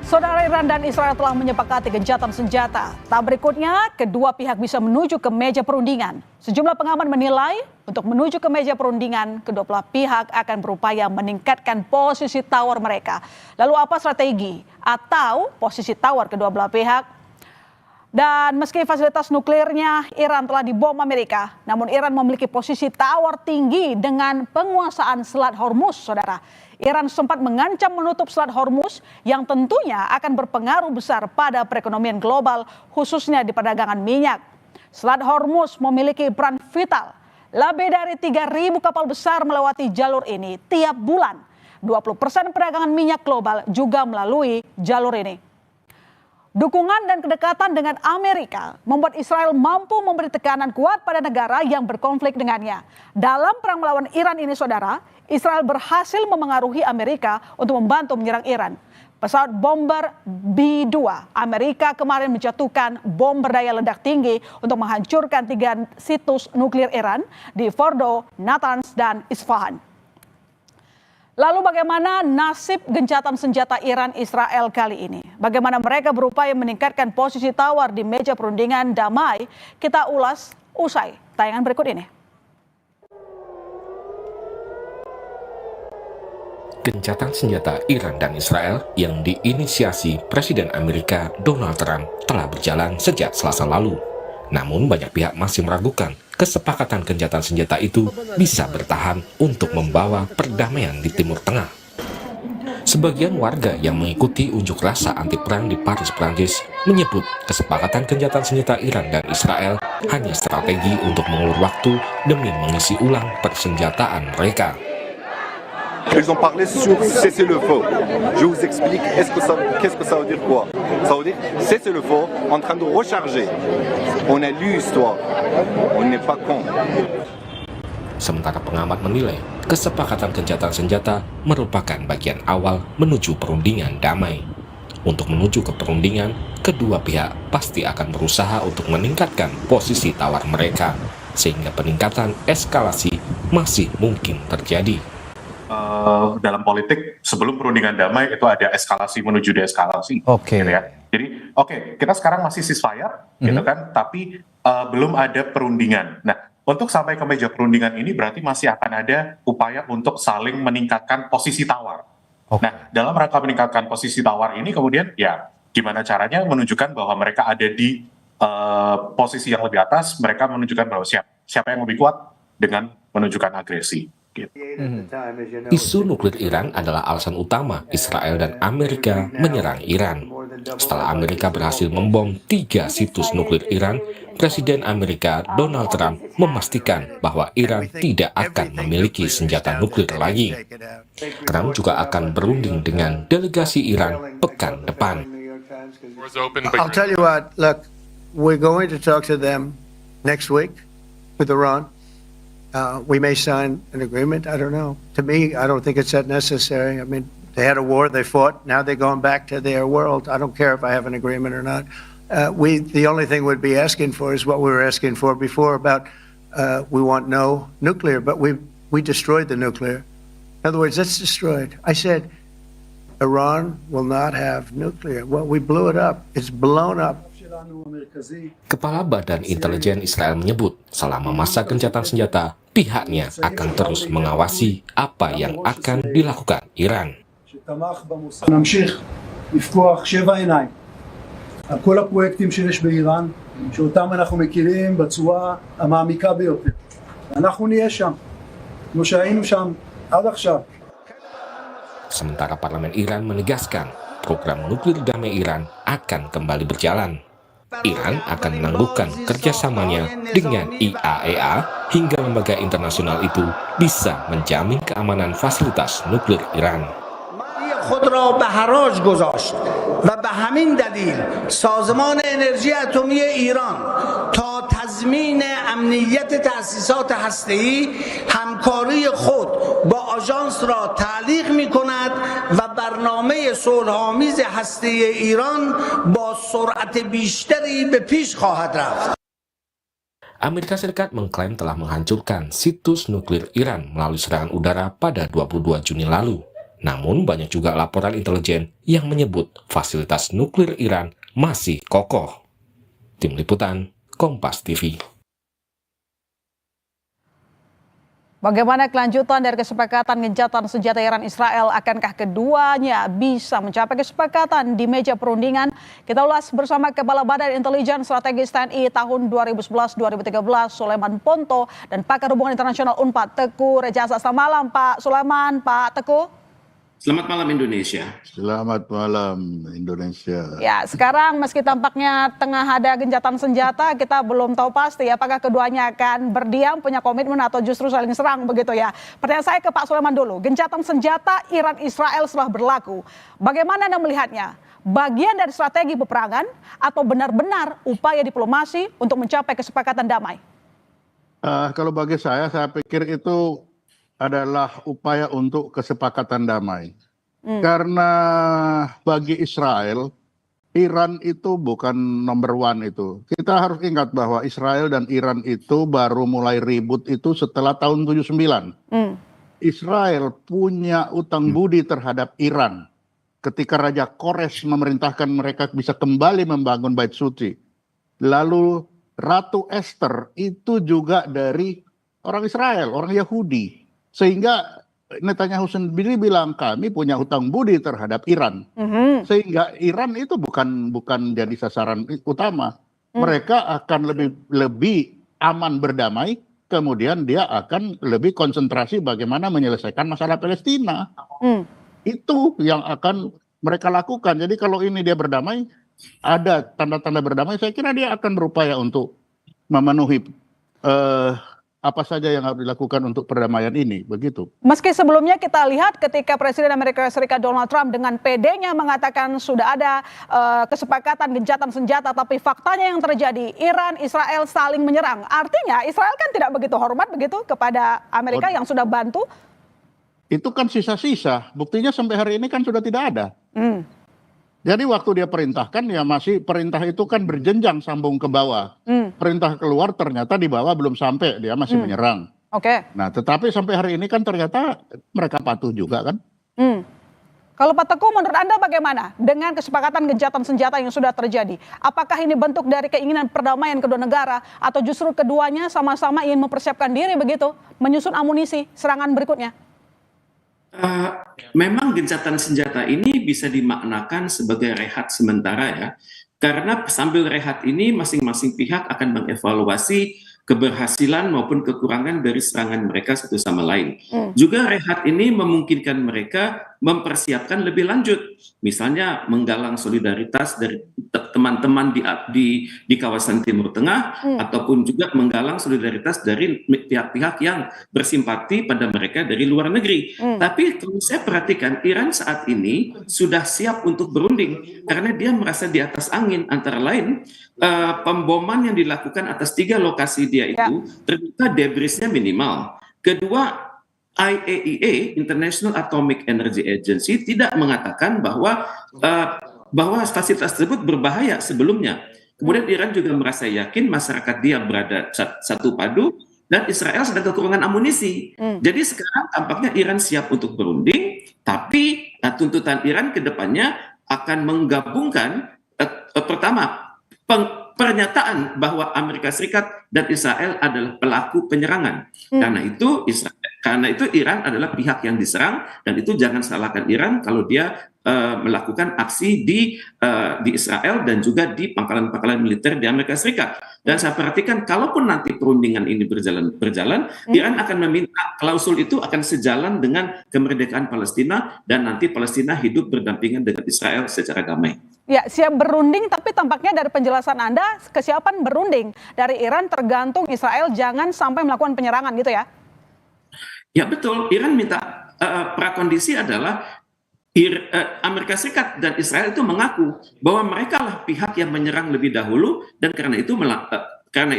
Saudara, Iran dan Israel telah menyepakati gencatan senjata. Tak berikutnya, kedua pihak bisa menuju ke meja perundingan. Sejumlah pengamat menilai, untuk menuju ke meja perundingan, kedua belah pihak akan berupaya meningkatkan posisi tawar mereka. Lalu apa strategi atau posisi tawar kedua belah pihak? Dan meski fasilitas nuklirnya Iran telah dibom Amerika, namun Iran memiliki posisi tawar tinggi dengan penguasaan Selat Hormuz, saudara. Iran sempat mengancam menutup Selat Hormuz yang tentunya akan berpengaruh besar pada perekonomian global, khususnya di perdagangan minyak. Selat Hormuz memiliki peran vital. Lebih dari 3.000 kapal besar melewati jalur ini tiap bulan. 20% perdagangan minyak global juga melalui jalur ini. Dukungan dan kedekatan dengan Amerika membuat Israel mampu memberi tekanan kuat pada negara yang berkonflik dengannya. Dalam perang melawan Iran ini, saudara, Israel berhasil memengaruhi Amerika untuk membantu menyerang Iran. Pesawat bomber B-2 Amerika kemarin menjatuhkan bom berdaya ledak tinggi untuk menghancurkan 3 situs nuklir Iran di Fordo, Natanz, dan Isfahan. Lalu bagaimana nasib gencatan senjata Iran Israel kali ini? Bagaimana mereka berupaya meningkatkan posisi tawar di meja perundingan damai? Kita ulas usai tayangan berikut ini. Gencatan senjata Iran dan Israel yang diinisiasi Presiden Amerika Donald Trump telah berjalan sejak Selasa lalu. Namun banyak pihak masih meragukan kesepakatan gencatan senjata itu bisa bertahan untuk membawa perdamaian di Timur Tengah. Sebagian warga yang mengikuti unjuk rasa anti perang di Paris, Prancis menyebut kesepakatan gencatan senjata Iran dan Israel hanya strategi untuk mengulur waktu demi mengisi ulang persenjataan mereka. Ils ont parlé sur cessez-le-feu. Je vous explique qu'est-ce que ça veut dire quoi. Ça veut dire cessez-le-feu en train de recharger. On a lu l'histoire. On n'est pas con. Sementara pengamat menilai kesepakatan gencatan senjata merupakan bagian awal menuju perundingan damai. Untuk menuju ke perundingan, kedua pihak pasti akan berusaha untuk meningkatkan posisi tawar mereka, sehingga peningkatan eskalasi masih mungkin terjadi. Dalam politik sebelum perundingan damai itu ada eskalasi menuju deeskalasi. Oke. Gitu ya. Jadi kita sekarang masih ceasefire, gitu kan, tapi belum ada perundingan. Nah, untuk sampai ke meja perundingan ini berarti masih akan ada upaya untuk saling meningkatkan posisi tawar. Nah, dalam rangka meningkatkan posisi tawar ini kemudian ya gimana caranya menunjukkan bahwa mereka ada di posisi yang lebih atas, mereka menunjukkan bahwa siapa yang lebih kuat dengan menunjukkan agresi. Isu nuklir Iran adalah alasan utama Israel dan Amerika menyerang Iran. Setelah Amerika berhasil membom 3 situs nuklir Iran, Presiden Amerika Donald Trump memastikan bahwa Iran tidak akan memiliki senjata nuklir lagi. Trump juga akan berunding dengan delegasi Iran pekan depan. I'll tell you what, look, we're going to talk to them next week with Iran. We may sign an agreement. I don't know. To me, I don't think it's that necessary. I mean, they had a war, they fought. Now they're going back to their world. I don't care if I have an agreement or not. The only thing we'd be asking for is what we were asking for before about we want no nuclear, but we destroyed the nuclear. In other words, it's destroyed. I said Iran will not have nuclear. Well, we blew it up. It's blown up. Kepala Badan Intelijen Israel menyebut selama masa gencatan senjata, pihaknya akan terus mengawasi apa yang akan dilakukan Iran. נמשיך לפקוח 7 עיניים על כל הפרויקטים שיש באיראן, שאותם אנחנו מכירים בצורה המעמיקה ביותר. אנחנו נהיה שם, כמו שהיינו שם עד עכשיו. Sementara parlemen Iran menegaskan program nuklir damai Iran akan kembali berjalan. Iran akan menangguhkan kerjasamanya dengan IAEA hingga lembaga internasional itu bisa menjamin keamanan fasilitas nuklir Iran. خود را به حراج گذاشت و به همین دلیل سازمان انرژی اتمی ایران تا تضمین امنیت تأسیسات هسته‌ای همکاری خود با آژانس را تعلیق می‌کند و برنامه صلح‌آمیز هسته‌ای ایران با سرعت بیشتری به پیش خواهد رفت. Amerika Serikat mengklaim telah menghancurkan situs nuklir Iran melalui serangan udara pada 22 Juni lalu. Namun banyak juga laporan intelijen yang menyebut fasilitas nuklir Iran masih kokoh. Tim Liputan, Kompas TV. Bagaimana kelanjutan dari kesepakatan gencatan senjata Iran Israel? Akankah keduanya bisa mencapai kesepakatan di meja perundingan? Kita ulas bersama Kepala Badan Intelijen Strategis TNI tahun 2011-2013 Sulaiman Ponto dan pakar hubungan internasional Unpad Teguh Rejasa. Selamat malam Pak Sulaiman, Pak Teguh. Selamat malam Indonesia. Selamat malam Indonesia. Ya, sekarang meski tampaknya tengah ada gencatan senjata, kita belum tahu pasti apakah keduanya akan berdiam, punya komitmen atau justru saling serang begitu ya. Pertanyaan saya ke Pak Sulaiman dulu. Gencatan senjata Iran Israel setelah berlaku, bagaimana Anda melihatnya? Bagian dari strategi peperangan atau benar-benar upaya diplomasi untuk mencapai kesepakatan damai? Kalau bagi saya pikir itu adalah upaya untuk kesepakatan damai. Karena bagi Israel, Iran itu bukan nomor one itu. Kita harus ingat bahwa Israel dan Iran itu baru mulai ribut itu setelah tahun 79. Israel punya utang budi terhadap Iran. Ketika Raja Kores memerintahkan mereka bisa kembali membangun Bait Suci. Lalu Ratu Esther itu juga dari orang Israel, orang Yahudi. Sehingga Netanyahu sendiri bilang kami punya hutang budi terhadap Iran. Sehingga Iran itu bukan jadi sasaran utama. Mereka akan lebih aman berdamai, kemudian dia akan lebih konsentrasi bagaimana menyelesaikan masalah Palestina. Itu yang akan mereka lakukan. Jadi kalau ini dia berdamai, ada tanda-tanda berdamai, saya kira dia akan berupaya untuk memenuhi apa saja yang harus dilakukan untuk perdamaian ini, begitu. Meski sebelumnya kita lihat ketika Presiden Amerika Serikat Donald Trump dengan PD-nya mengatakan sudah ada kesepakatan gencatan senjata, tapi faktanya yang terjadi Iran, Israel saling menyerang. Artinya Israel kan tidak begitu hormat begitu kepada Amerika yang sudah bantu. Itu kan sisa-sisa, buktinya sampai hari ini kan sudah tidak ada. Jadi waktu dia perintahkan ya masih perintah itu kan berjenjang sambung ke bawah. Perintah keluar ternyata di bawah belum sampai, dia masih menyerang. Oke. Nah tetapi sampai hari ini kan ternyata mereka patuh juga kan. Kalau Pak Teguh menurut Anda bagaimana dengan kesepakatan gencatan senjata yang sudah terjadi? Apakah ini bentuk dari keinginan perdamaian kedua negara atau justru keduanya sama-sama ingin mempersiapkan diri begitu, menyusun amunisi serangan berikutnya? Memang gencatan senjata ini bisa dimaknakan sebagai rehat sementara ya, karena sambil rehat ini masing-masing pihak akan mengevaluasi keberhasilan maupun kekurangan dari serangan mereka satu sama lain. Juga rehat ini memungkinkan mereka mempersiapkan lebih lanjut, misalnya menggalang solidaritas dari teman-teman di kawasan Timur Tengah, ataupun juga menggalang solidaritas dari pihak-pihak yang bersimpati pada mereka dari luar negeri. Tapi kalau saya perhatikan, Iran saat ini sudah siap untuk berunding karena dia merasa di atas angin, antara lain pemboman yang dilakukan atas 3 lokasi dia itu ternyata debrisnya minimal. Kedua, IAEA International Atomic Energy Agency tidak mengatakan bahwa fasilitas tersebut berbahaya sebelumnya. Kemudian Iran juga merasa yakin masyarakat dia berada satu padu dan Israel sedang kekurangan amunisi. Jadi sekarang tampaknya Iran siap untuk berunding, tapi tuntutan Iran ke depannya akan menggabungkan pertama pernyataan bahwa Amerika Serikat dan Israel adalah pelaku penyerangan. Karena itu Iran adalah pihak yang diserang, dan itu jangan salahkan Iran kalau dia melakukan aksi di Israel dan juga di pangkalan-pangkalan militer di Amerika Serikat. Dan saya perhatikan kalaupun nanti perundingan ini berjalan, Iran akan meminta klausul itu akan sejalan dengan kemerdekaan Palestina, dan nanti Palestina hidup berdampingan dengan Israel secara damai. Ya, siap berunding, tapi tampaknya dari penjelasan Anda, kesiapan berunding dari Iran tergantung Israel jangan sampai melakukan penyerangan gitu ya? Ya betul, Iran minta prakondisi adalah Amerika Serikat dan Israel itu mengaku bahwa mereka lah pihak yang menyerang lebih dahulu, dan karena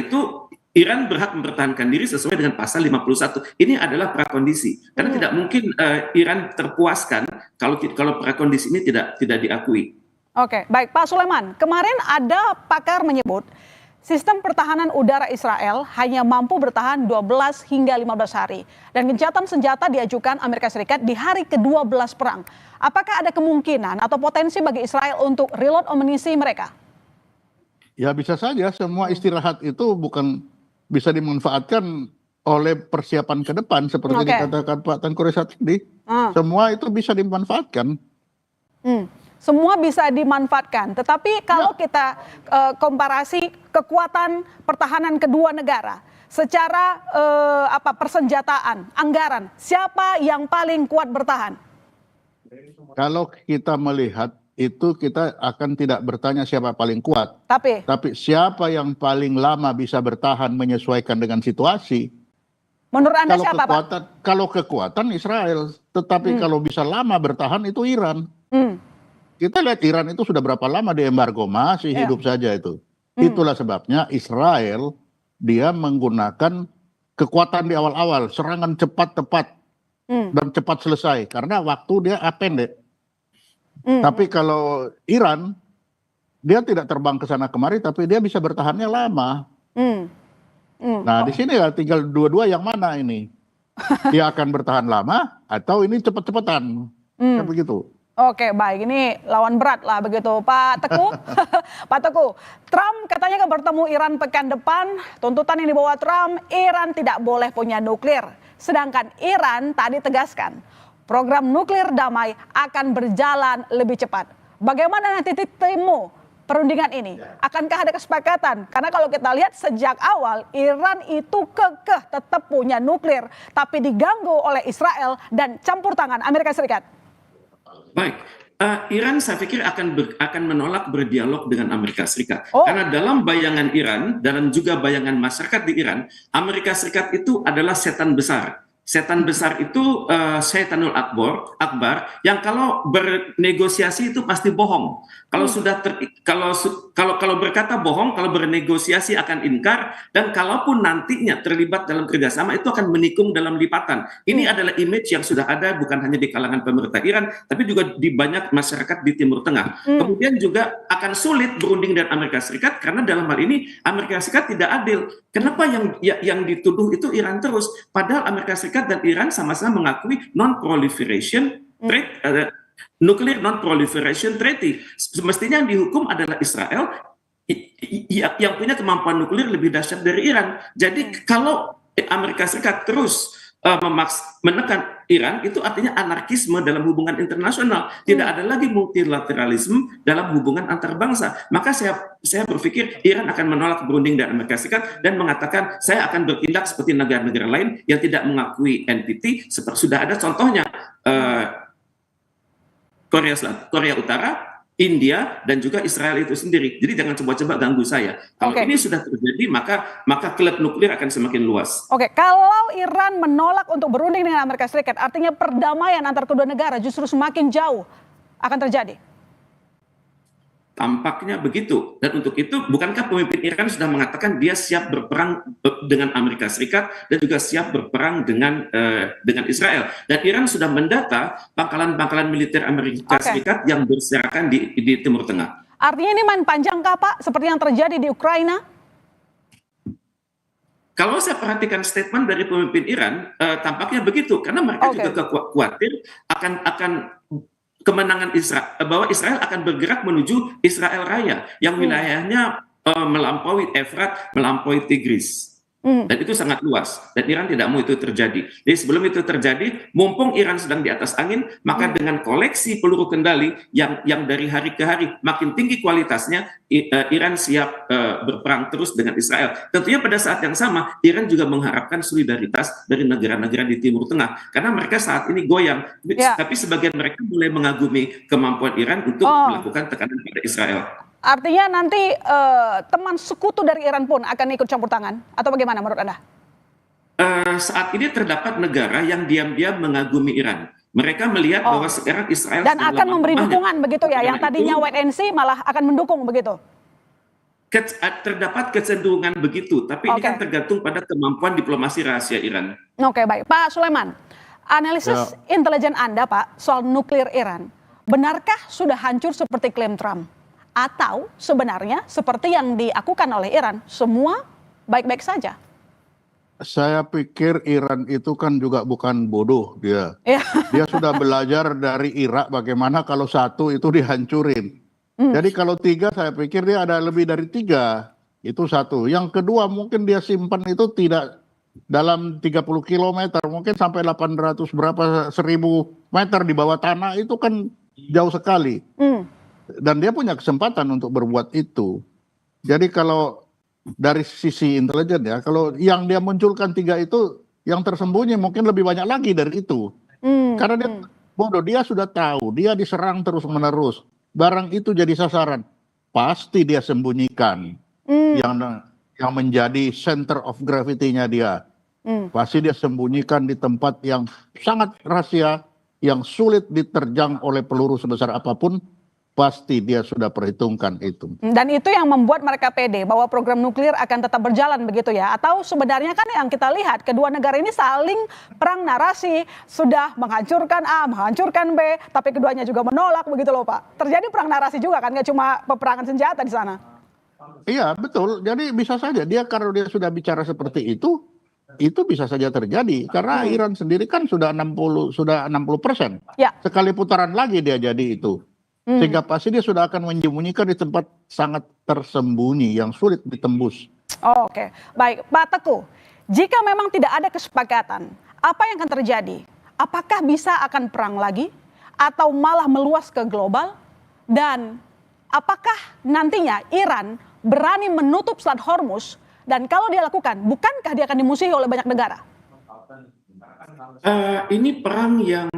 itu Iran berhak mempertahankan diri sesuai dengan pasal 51. Ini adalah prakondisi, karena tidak mungkin Iran terpuaskan kalau prakondisi ini tidak diakui. Oke, baik Pak Sulaiman. Kemarin ada pakar menyebut sistem pertahanan udara Israel hanya mampu bertahan 12 hingga 15 hari. Dan gencatan senjata diajukan Amerika Serikat di hari ke-12 perang. Apakah ada kemungkinan atau potensi bagi Israel untuk reload amunisi mereka? Ya bisa saja, semua istirahat itu bukan bisa dimanfaatkan oleh persiapan ke depan seperti dikatakan Pak Tengku Resat tadi. Semua itu bisa dimanfaatkan. Semua bisa dimanfaatkan, tetapi kalau kita komparasi kekuatan pertahanan kedua negara secara persenjataan, anggaran, siapa yang paling kuat bertahan? Kalau kita melihat itu kita akan tidak bertanya siapa paling kuat, tapi siapa yang paling lama bisa bertahan menyesuaikan dengan situasi. Menurut Anda siapa, Pak? Kalau kekuatan Israel, tetapi kalau bisa lama bertahan itu Iran. Kita lihat Iran itu sudah berapa lama di embargo, masih hidup saja itu. Itulah sebabnya Israel dia menggunakan kekuatan di awal-awal, serangan cepat tepat dan cepat selesai karena waktu dia pendek. Tapi kalau Iran dia tidak terbang ke sana kemari, tapi dia bisa bertahannya lama. Nah di sini ya tinggal dua-dua yang mana ini? Dia akan bertahan lama atau ini cepat-cepatan? Kan begitu. Oke, baik. Ini lawan berat lah begitu, Pak Teguh. Pak Teguh, Trump katanya akan bertemu Iran pekan depan. Tuntutan yang dibawa Trump, Iran tidak boleh punya nuklir. Sedangkan Iran tadi tegaskan, program nuklir damai akan berjalan lebih cepat. Bagaimana nanti titik temu perundingan ini? Akankah ada kesepakatan? Karena kalau kita lihat sejak awal, Iran itu kekeh tetap punya nuklir, tapi diganggu oleh Israel dan campur tangan Amerika Serikat. Baik, Iran saya pikir akan menolak berdialog dengan Amerika Serikat. Karena dalam bayangan Iran, dalam juga bayangan masyarakat di Iran, Amerika Serikat itu adalah setan besar. Setan besar itu Syaitanul Akbar yang kalau bernegosiasi itu pasti bohong. Kalau sudah kalau berkata bohong, kalau bernegosiasi akan ingkar, dan kalaupun nantinya terlibat dalam kerjasama itu akan menikung dalam lipatan. Ini adalah image yang sudah ada bukan hanya di kalangan pemerintah Iran, tapi juga di banyak masyarakat di Timur Tengah. Kemudian juga akan sulit berunding dengan Amerika Serikat karena dalam hal ini Amerika Serikat tidak adil. Kenapa yang dituduh itu Iran terus? Padahal Amerika Serikat dan Iran sama-sama mengakui non-proliferation nuclear non-proliferation treaty. Semestinya yang dihukum adalah Israel yang punya kemampuan nuklir lebih dahsyat dari Iran. Jadi kalau Amerika Serikat terus menekan Iran, itu artinya anarkisme dalam hubungan internasional. Tidak ada lagi multilateralisme dalam hubungan antar bangsa. Maka saya berpikir Iran akan menolak berunding dengan Amerika Serikat dan mengatakan saya akan bertindak seperti negara-negara lain yang tidak mengakui NPT. Seperti sudah ada contohnya Korea Utara, India, dan juga Israel itu sendiri. Jadi jangan coba-coba ganggu saya. Kalau ini sudah terjadi, maka klub nuklir akan semakin luas. Oke, kalau Iran menolak untuk berunding dengan Amerika Serikat, artinya perdamaian antar kedua negara justru semakin jauh akan terjadi. Tampaknya begitu. Dan untuk itu, bukankah pemimpin Iran sudah mengatakan dia siap berperang dengan Amerika Serikat dan juga siap berperang dengan Israel. Dan Iran sudah mendata pangkalan-pangkalan militer Amerika Serikat yang berserakan di Timur Tengah. Artinya ini main panjang kah, Pak? Seperti yang terjadi di Ukraina? Kalau saya perhatikan statement dari pemimpin Iran, tampaknya begitu. Karena mereka juga khawatir akan kemenangan Israel, bahwa Israel akan bergerak menuju Israel Raya yang wilayahnya melampaui Efrat, melampaui Tigris. Dan itu sangat luas, dan Iran tidak mau itu terjadi. Jadi sebelum itu terjadi, mumpung Iran sedang di atas angin, maka dengan koleksi peluru kendali yang dari hari ke hari makin tinggi kualitasnya, Iran siap berperang terus dengan Israel. Tentunya pada saat yang sama, Iran juga mengharapkan solidaritas dari negara-negara di Timur Tengah, karena mereka saat ini goyang. Tapi sebagian mereka mulai mengagumi kemampuan Iran untuk melakukan tekanan pada Israel. Artinya nanti teman sekutu dari Iran pun akan ikut campur tangan, atau bagaimana menurut Anda? Saat ini terdapat negara yang diam-diam mengagumi Iran. Mereka melihat bahwa sekarang Israel dan akan memberi dukungan begitu ya, yang tadinya wait and see malah akan mendukung begitu. Terdapat kecenderungan begitu, tapi ini kan tergantung pada kemampuan diplomasi rahasia Iran. Oke, baik. Pak Sulaiman, analisis intelijen Anda, Pak, soal nuklir Iran, benarkah sudah hancur seperti klaim Trump? Atau sebenarnya seperti yang diakukan oleh Iran, semua baik-baik saja? Saya pikir Iran itu kan juga bukan bodoh dia. Ya. Dia sudah belajar dari Irak bagaimana kalau satu itu dihancurin. Jadi kalau 3 saya pikir dia ada lebih dari 3. Itu satu. Yang kedua mungkin dia simpan itu tidak dalam 30 km, mungkin sampai 800 berapa 1000 meter di bawah tanah, itu kan jauh sekali. Dan dia punya kesempatan untuk berbuat itu. Jadi kalau dari sisi intelijen ya, kalau yang dia munculkan 3 itu, yang tersembunyi mungkin lebih banyak lagi dari itu. Karena dia bodoh, dia sudah tahu, dia diserang terus-menerus. Barang itu jadi sasaran, pasti dia sembunyikan. Yang menjadi center of gravity-nya dia. Pasti dia sembunyikan di tempat yang sangat rahasia, yang sulit diterjang oleh peluru sebesar apapun. Pasti dia sudah perhitungkan itu. Dan itu yang membuat mereka pede bahwa program nuklir akan tetap berjalan begitu ya? Atau sebenarnya kan yang kita lihat kedua negara ini saling perang narasi, sudah menghancurkan A, menghancurkan B, tapi keduanya juga menolak begitu loh Pak. Terjadi perang narasi juga kan, nggak cuma peperangan senjata di sana. Iya betul, jadi bisa saja dia kalau dia sudah bicara seperti itu bisa saja terjadi. Karena Iran sendiri kan sudah 60%. Ya. Sekali putaran lagi dia jadi itu. Sehingga pasti dia sudah akan menyembunyikan di tempat sangat tersembunyi yang sulit ditembus. Oke, baik Pak Teguh. Jika memang tidak ada kesepakatan, apa yang akan terjadi? Apakah bisa akan perang lagi? Atau malah meluas ke global? Dan apakah nantinya Iran berani menutup Selat Hormuz? Dan kalau dia lakukan, bukankah dia akan dimusuhi oleh banyak negara? Ini perang yang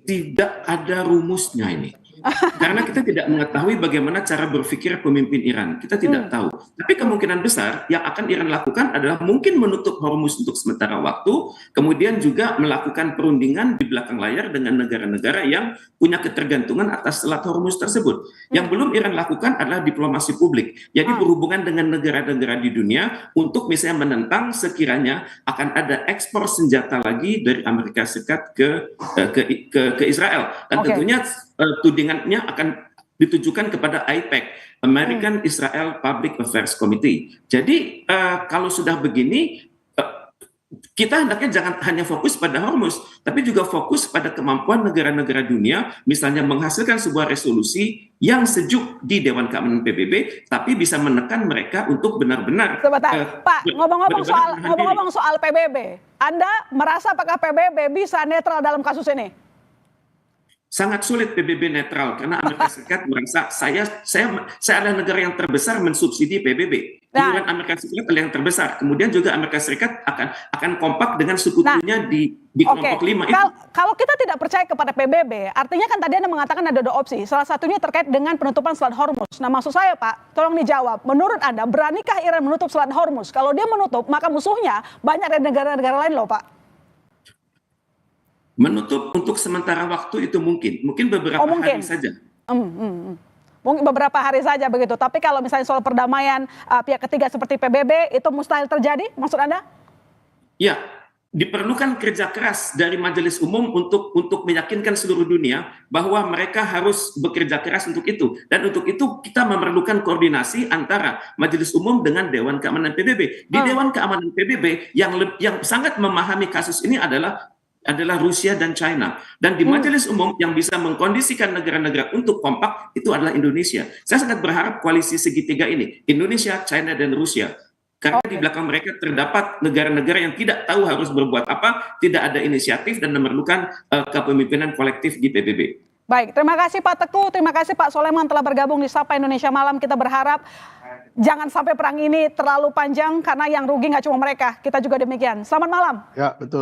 tidak ada rumusnya ini. Karena kita tidak mengetahui bagaimana cara berpikir pemimpin Iran. Kita tidak tahu. Tapi kemungkinan besar yang akan Iran lakukan adalah mungkin menutup Hormuz untuk sementara waktu, kemudian juga melakukan perundingan di belakang layar dengan negara-negara yang punya ketergantungan atas Selat Hormuz tersebut. Yang belum Iran lakukan adalah diplomasi publik. Jadi berhubungan dengan negara-negara di dunia untuk misalnya menentang sekiranya akan ada ekspor senjata lagi dari Amerika Serikat ke Israel. Dan tentunya tudingannya akan ditujukan kepada AIPAC, American Israel Public Affairs Committee. Jadi kalau sudah begini, kita hendaknya jangan hanya fokus pada Hormuz, tapi juga fokus pada kemampuan negara-negara dunia, misalnya menghasilkan sebuah resolusi yang sejuk di Dewan Keamanan PBB, tapi bisa menekan mereka untuk benar-benar. Pak, ngomong-ngomong soal PBB, Anda merasa apakah PBB bisa netral dalam kasus ini? Sangat sulit PBB netral karena Amerika Serikat merasa saya adalah negara yang terbesar mensubsidi PBB. Iuran Amerika Serikat adalah yang terbesar. Kemudian juga Amerika Serikat akan kompak dengan sekutunya di kelompok 5 itu. Kalau kita tidak percaya kepada PBB, artinya kan tadi Anda mengatakan ada 2 opsi. Salah satunya terkait dengan penutupan Selat Hormuz. Nah maksud saya Pak, tolong dijawab. Menurut Anda, beranikah Iran menutup Selat Hormuz? Kalau dia menutup, maka musuhnya banyak dari negara-negara lain loh Pak. Menutup untuk sementara waktu itu mungkin beberapa hari saja. Mungkin beberapa hari saja begitu. Tapi kalau misalnya soal perdamaian pihak ketiga seperti PBB itu mustahil terjadi, maksud Anda? Ya, diperlukan kerja keras dari Majelis Umum untuk meyakinkan seluruh dunia bahwa mereka harus bekerja keras untuk itu. Dan untuk itu kita memerlukan koordinasi antara Majelis Umum dengan Dewan Keamanan PBB. Di Dewan Keamanan PBB yang sangat memahami kasus ini adalah Rusia dan China. Dan di Majelis Umum yang bisa mengkondisikan negara-negara untuk kompak itu adalah Indonesia. Saya sangat berharap koalisi segitiga ini, Indonesia, China, dan Rusia. Karena di belakang mereka terdapat negara-negara yang tidak tahu harus berbuat apa, tidak ada inisiatif dan memerlukan kepemimpinan kolektif di PBB. Baik, terima kasih Pak Teguh, terima kasih Pak Soleman telah bergabung di Sapa Indonesia Malam. Kita berharap jangan sampai perang ini terlalu panjang karena yang rugi nggak cuma mereka, kita juga demikian. Selamat malam. Ya, betul.